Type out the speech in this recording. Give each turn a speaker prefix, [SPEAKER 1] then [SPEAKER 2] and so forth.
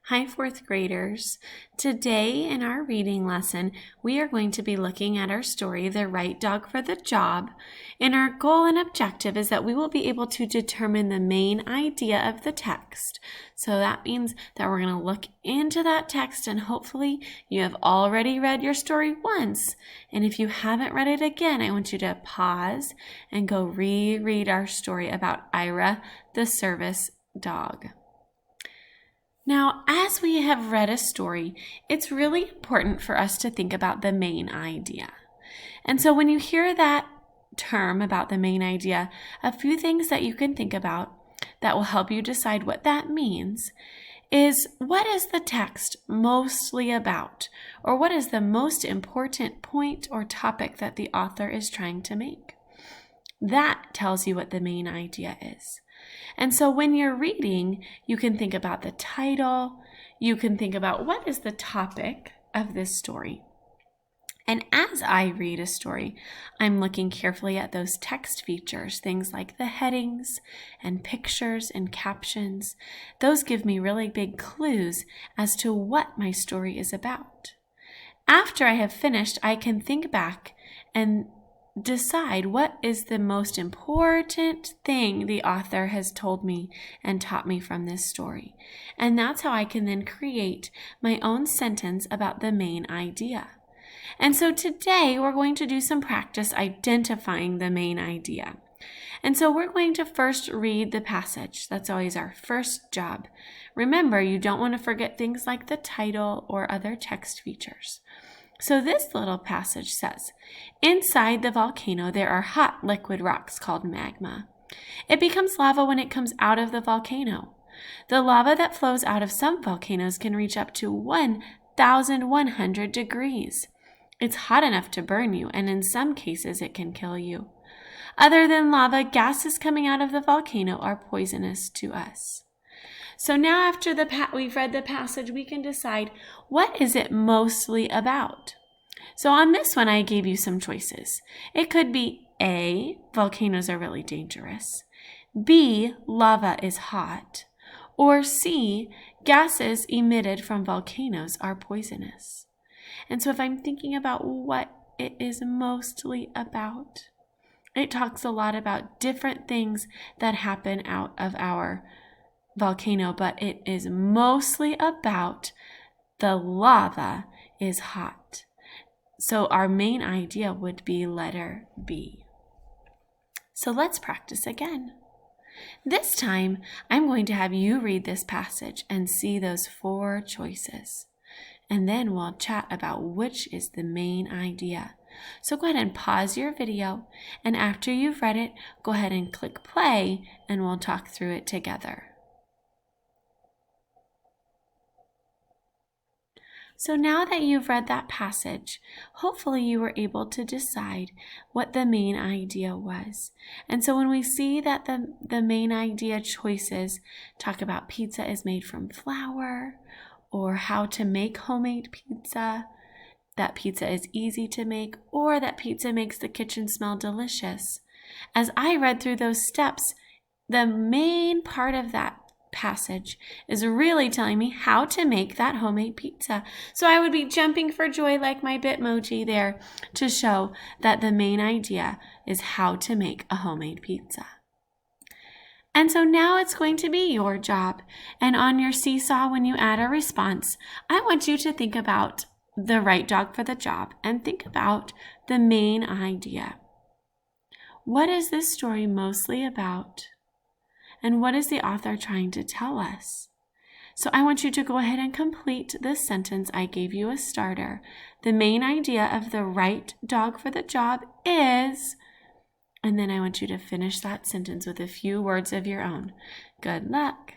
[SPEAKER 1] Hi, fourth graders. Today in our reading lesson, we are going to be looking at our story, The Right Dog for the Job. And our goal and objective is that we will be able to determine the main idea of the text. So that means that we're going to look into that text, and hopefully you have already read your story once. And if you haven't read it again, I want you to pause and go reread our story about Ira, the service dog. Now, as we have read a story, it's really important for us to think about the main idea. And so when you hear that term about the main idea, a few things that you can think about that will help you decide what that means is, what is the text mostly about? Or what is the most important point or topic that the author is trying to make? That tells you what the main idea is. And so when you're reading, you can think about the title, you can think about what is the topic of this story. And as I read a story, I'm looking carefully at those text features, things like the headings and pictures and captions. Those give me really big clues as to what my story is about. After I have finished, I can think back and decide what is the most important thing the author has told me and taught me from this story. And that's how I can then create my own sentence about the main idea. And so today we're going to do some practice identifying the main idea. And so we're going to first read the passage. That's always our first job. Remember, you don't want to forget things like the title or other text features. So this little passage says, inside the volcano there are hot liquid rocks called magma. It becomes lava when it comes out of the volcano. The lava that flows out of some volcanoes can reach up to 1,100 degrees. It's hot enough to burn you, and in some cases it can kill you. Other than lava, gases coming out of the volcano are poisonous to us. So now after we've read the passage, we can decide, what is it mostly about? So on this one, I gave you some choices. It could be A, volcanoes are really dangerous. B, lava is hot. Or C, gases emitted from volcanoes are poisonous. And so if I'm thinking about what it is mostly about, it talks a lot about different things that happen out of our volcano, but it is mostly about the lava is hot. So our main idea would be letter B. So let's practice again. This time, I'm going to have you read this passage and see those 4 choices. And then we'll chat about which is the main idea. So go ahead and pause your video, and after you've read it, go ahead and click play, and we'll talk through it together. So now that you've read that passage, hopefully you were able to decide what the main idea was. And so when we see that the main idea choices talk about pizza is made from flour, or how to make homemade pizza, that pizza is easy to make, or that pizza makes the kitchen smell delicious. As I read through those steps, the main part of that passage is really telling me how to make that homemade pizza. So I would be jumping for joy like my Bitmoji there to show that the main idea is how to make a homemade pizza. And so now it's going to be your job. And on your seesaw, when you add a response, I want you to think about the right dog for the job and think about the main idea. What is this story mostly about? And what is the author trying to tell us? So I want you to go ahead and complete this sentence. I gave you a starter. The main idea of the right dog for the job is, and then I want you to finish that sentence with a few words of your own. Good luck.